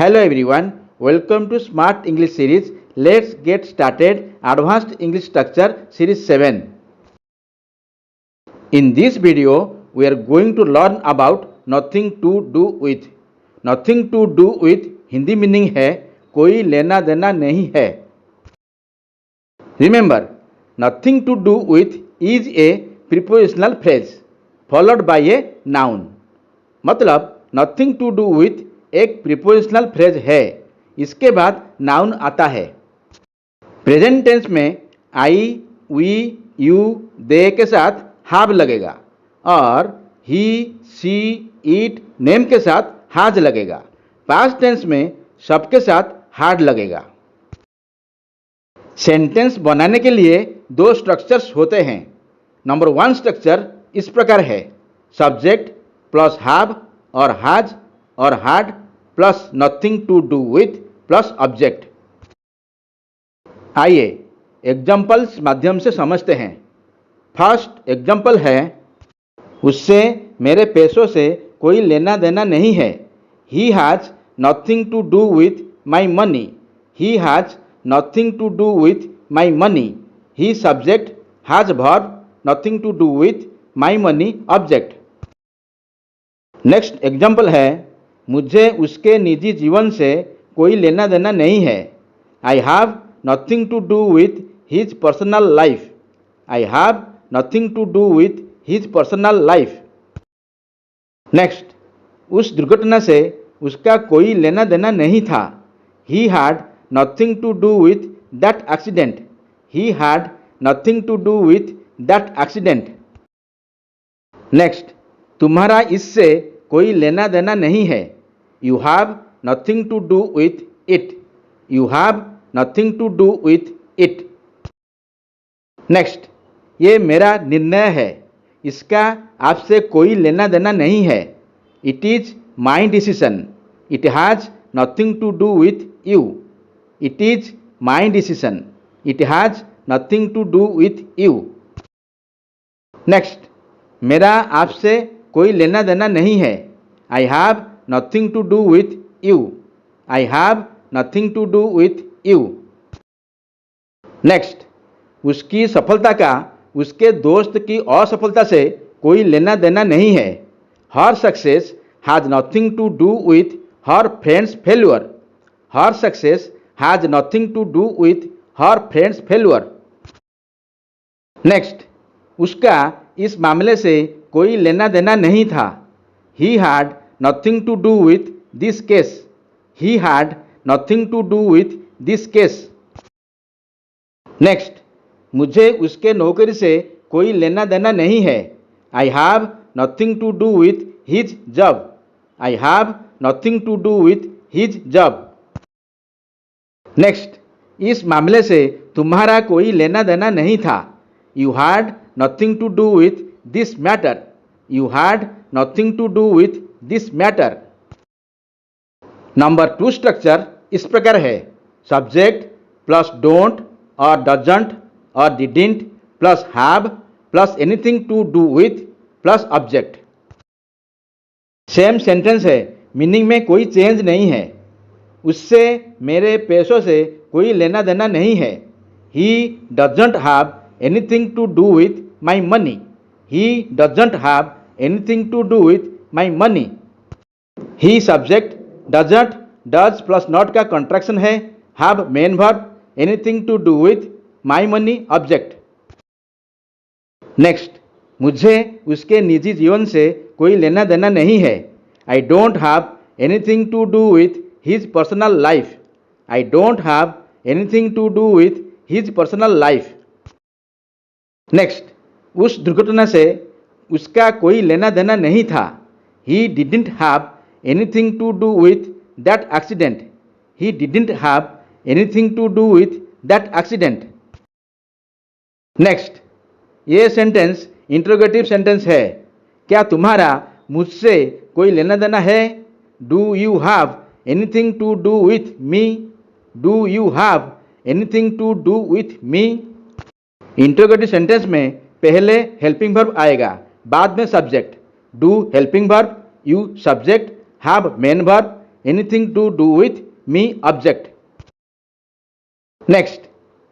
Hello everyone, welcome to Smart English series. Let's get started. Advanced English Structure Series 7. In this video, we are going to learn about nothing to do with. Nothing to do with Hindi meaning है कोई लेना देना नहीं है. Remember, nothing to do with is a prepositional phrase followed by a noun. मतलब nothing to do with एक prepositional phrase है, इसके बाद नाउन आता है. प्रेजेंट टेंस में आई, वी, यू, दे के साथ हैव लगेगा और ही, सी, इट, नेम के साथ हैज लगेगा. पास्ट टेंस में सब के साथ हैड लगेगा. सेंटेंस बनाने के लिए दो स्ट्रक्चर्स होते हैं. नंबर 1 स्ट्रक्चर इस प्रकार है: सब्जेक्ट प्लस हैव और हैज और had plus nothing to do with plus object. आइए एग्जाम्पल्स माध्यम से समझते हैं. फर्स्ट एग्जाम्पल है, उससे मेरे पैसों से कोई लेना देना नहीं है. He has nothing to do with my money. He has nothing to do with my money. He subject, has verb, nothing to do with my money object. Next example है, मुझे उसके निजी जीवन से कोई लेना देना नहीं है. I have nothing to do with his personal life. I have nothing to do with his personal life. Next, उस दुर्घटना से उसका कोई लेना देना नहीं था. He had nothing to do with that accident. He had nothing to do with that accident. Next, तुम्हारा इससे कोई लेना देना नहीं है. You have nothing to do with it. You have nothing to do with it. Next, ये मेरा निर्णय है. इसका आपसे कोई लेना देना नहीं है. It is my decision. It has nothing to do with you. It is my decision. It has nothing to do with you. Next, मेरा आपसे कोई लेना देना नहीं है. I have nothing to do with you. I have nothing to do with you. Next, उसकी सफलता का उसके दोस्त की असफलता से कोई लेना देना नहीं है. Her success has nothing to do with her friends failure. Her success has nothing to do with her friends failure. Next, उसका इस मामले से कोई लेना देना नहीं था. He had nothing to do with this case. He had nothing to do with this case. Next, मुझे उसके नौकरी से कोई लेना देना नहीं है. I have nothing to do with his job. I have nothing to do with his job. Next, इस मामले से तुम्हारा कोई लेना देना नहीं था. You had nothing to do with this matter. You had nothing to do with this matter. Number 2 structure इस प्रकार है: सब्जेक्ट प्लस डोंट और डजंट और didn't plus have plus anything to do with plus object. Same sentence है, meaning में कोई change नहीं है. उससे मेरे पैसों से कोई लेना देना नहीं है. He doesn't have anything to do with my money. He doesn't have anything to do with my money. He subject, doesn't, does plus not का कॉन्ट्रैक्शन है. Have main verb, anything to do with my money object. Next, मुझे उसके निजी जीवन से कोई लेना देना नहीं है. I don't have anything to do with his personal life. I don't have anything to do with his personal life. Next, उस दुर्घटना से उसका कोई लेना देना नहीं था. He didn't have anything to do with that accident. He didn't have anything to do with that accident. Next, ये सेंटेंस इंट्रोगेटिव सेंटेंस है. क्या तुम्हारा मुझसे कोई लेना देना है? Do you have anything to do with me? Do you have anything to do with me? Interrogative sentence में पहले हेल्पिंग वर्ब आएगा, बाद में subject. Do helping verb, you subject, have main verb, anything to do with me object. Next,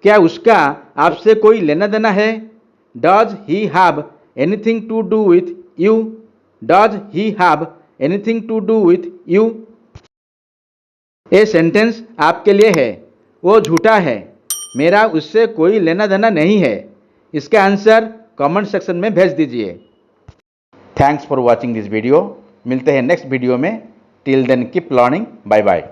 क्या उसका आपसे कोई लेना देना है? Does he have anything to do with you? Does he have anything to do with you? ये sentence आपके लिए है। वो झूठा है, मेरा उससे कोई लेना देना नहीं है। इसका आंसर कमेंट सेक्शन में भेज दीजिए। Thanks for watching this video. मिलते हैं नेक्स्ट वीडियो में। Till then keep learning. Bye bye.